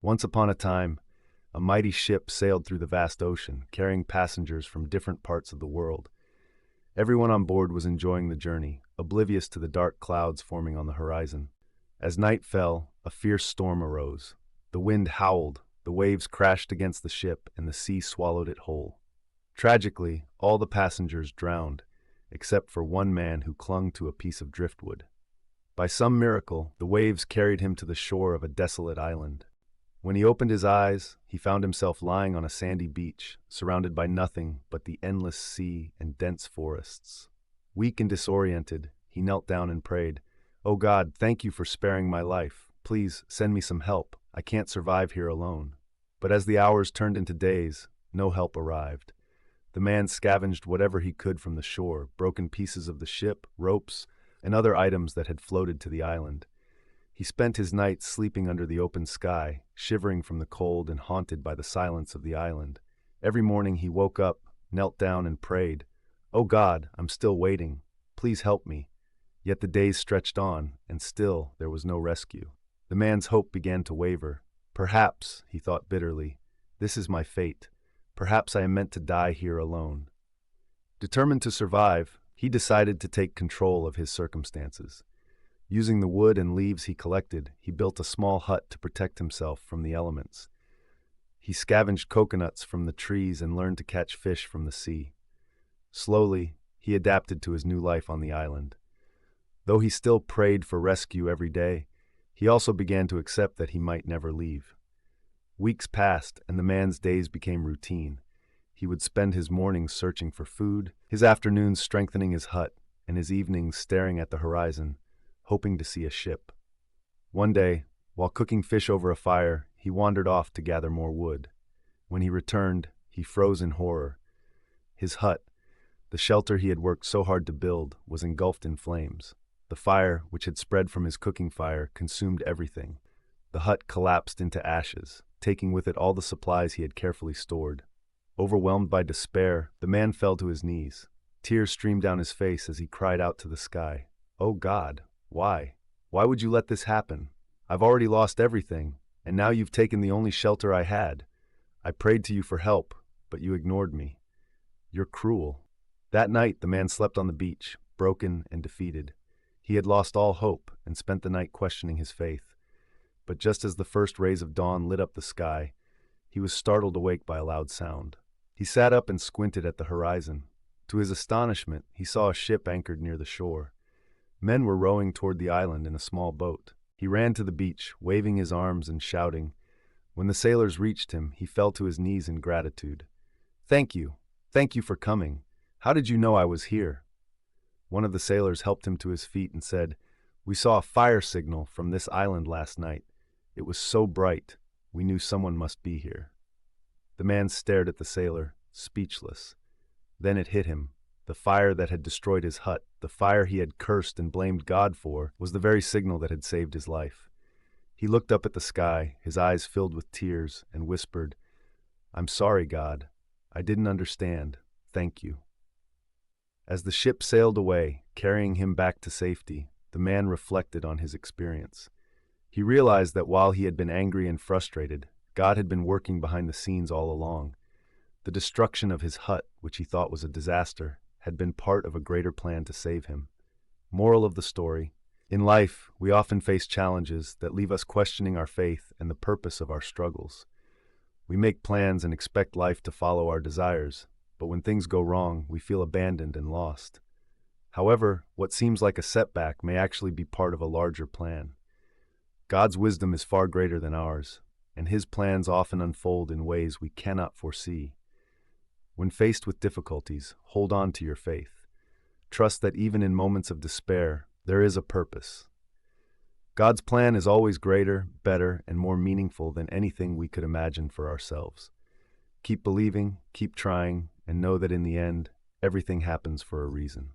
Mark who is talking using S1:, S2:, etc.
S1: Once upon a time, a mighty ship sailed through the vast ocean, carrying passengers from different parts of the world. Everyone on board was enjoying the journey, oblivious to the dark clouds forming on the horizon. As night fell, a fierce storm arose. The wind howled, the waves crashed against the ship, and the sea swallowed it whole. Tragically, all the passengers drowned, except for one man who clung to a piece of driftwood. By some miracle, the waves carried him to the shore of a desolate island. When he opened his eyes, he found himself lying on a sandy beach, surrounded by nothing but the endless sea and dense forests. Weak and disoriented, he knelt down and prayed, "Oh God, thank you for sparing my life. Please send me some help. I can't survive here alone." But as the hours turned into days, no help arrived. The man scavenged whatever he could from the shore, broken pieces of the ship, ropes, and other items that had floated to the island. He spent his nights sleeping under the open sky, shivering from the cold and haunted by the silence of the island. Every morning he woke up, knelt down and prayed, "Oh God, I'm still waiting. Please help me." Yet the days stretched on, and still there was no rescue. The man's hope began to waver. Perhaps, he thought bitterly, this is my fate. Perhaps I am meant to die here alone. Determined to survive, he decided to take control of his circumstances. Using the wood and leaves he collected, he built a small hut to protect himself from the elements. He scavenged coconuts from the trees and learned to catch fish from the sea. Slowly, he adapted to his new life on the island. Though he still prayed for rescue every day, he also began to accept that he might never leave. Weeks passed, and the man's days became routine. He would spend his mornings searching for food, his afternoons strengthening his hut, and his evenings staring at the horizon, hoping to see a ship. One day, while cooking fish over a fire, he wandered off to gather more wood. When he returned, he froze in horror. His hut, the shelter he had worked so hard to build, was engulfed in flames. The fire, which had spread from his cooking fire, consumed everything. The hut collapsed into ashes, taking with it all the supplies he had carefully stored. Overwhelmed by despair, the man fell to his knees. Tears streamed down his face as he cried out to the sky, "Oh God, why? Why would you let this happen? I've already lost everything, and now you've taken the only shelter I had. I prayed to you for help, but you ignored me. You're cruel." That night, the man slept on the beach, broken and defeated. He had lost all hope and spent the night questioning his faith. But just as the first rays of dawn lit up the sky, he was startled awake by a loud sound. He sat up and squinted at the horizon. To his astonishment, he saw a ship anchored near the shore. Men were rowing toward the island in a small boat. He ran to the beach, waving his arms and shouting. When the sailors reached him, he fell to his knees in gratitude. Thank you for coming. How did you know I was here?" One of the sailors helped him to his feet and said, "We saw a fire signal from this island last night. It was so bright, we knew someone must be here." The man stared at the sailor, speechless. Then it hit him. The fire that had destroyed his hut, the fire he had cursed and blamed God for, was the very signal that had saved his life. He looked up at the sky, his eyes filled with tears, and whispered, "I'm sorry, God. I didn't understand. Thank you." As the ship sailed away, carrying him back to safety, the man reflected on his experience. He realized that while he had been angry and frustrated, God had been working behind the scenes all along. The destruction of his hut, which he thought was a disaster, had been part of a greater plan to save him. Moral of the story: in life, we often face challenges that leave us questioning our faith and the purpose of our struggles. We make plans and expect life to follow our desires, but when things go wrong, we feel abandoned and lost. However, what seems like a setback may actually be part of a larger plan. God's wisdom is far greater than ours, and His plans often unfold in ways we cannot foresee. When faced with difficulties, hold on to your faith. Trust that even in moments of despair, there is a purpose. God's plan is always greater, better, and more meaningful than anything we could imagine for ourselves. Keep believing, keep trying, and know that in the end, everything happens for a reason.